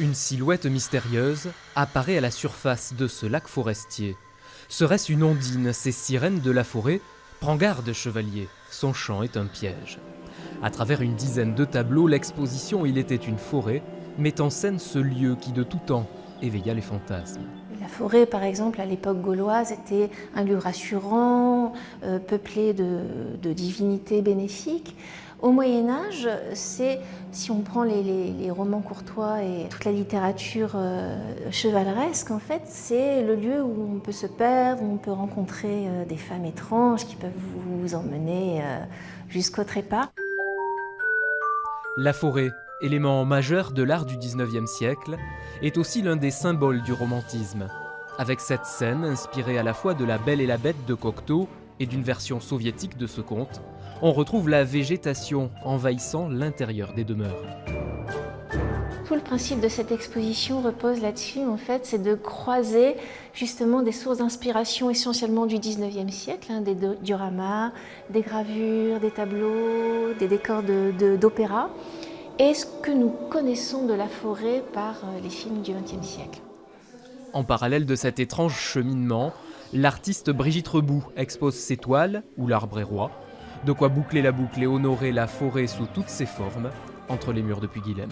Une silhouette mystérieuse apparaît à la surface de ce lac forestier. Serait-ce une ondine, ces sirènes de la forêt? Prends garde, chevalier, son chant est un piège. À travers une dizaine de tableaux, l'exposition Il était une forêt met en scène ce lieu qui de tout temps éveilla les fantasmes. La forêt, par exemple, à l'époque gauloise, était un lieu rassurant, peuplé de divinités bénéfiques. Au Moyen-Âge, si on prend les romans courtois et toute la littérature chevaleresque, en fait, c'est le lieu où on peut se perdre, où on peut rencontrer des femmes étranges qui peuvent vous emmener jusqu'au trépas. La forêt, élément majeur de l'art du XIXe siècle, est aussi l'un des symboles du romantisme. Avec cette scène, inspirée à la fois de La Belle et la Bête de Cocteau et d'une version soviétique de ce conte, on retrouve la végétation envahissant l'intérieur des demeures. Tout le principe de cette exposition repose là-dessus, en fait, c'est de croiser justement des sources d'inspiration essentiellement du XIXe siècle, des dioramas, des gravures, des tableaux, des décors d'opéra, et ce que nous connaissons de la forêt par les films du XXe siècle. En parallèle de cet étrange cheminement, l'artiste Brigitte Rebout expose ses toiles, où l'arbre est roi, de quoi boucler la boucle et honorer la forêt sous toutes ses formes, entre les murs de Puy-Guilhem.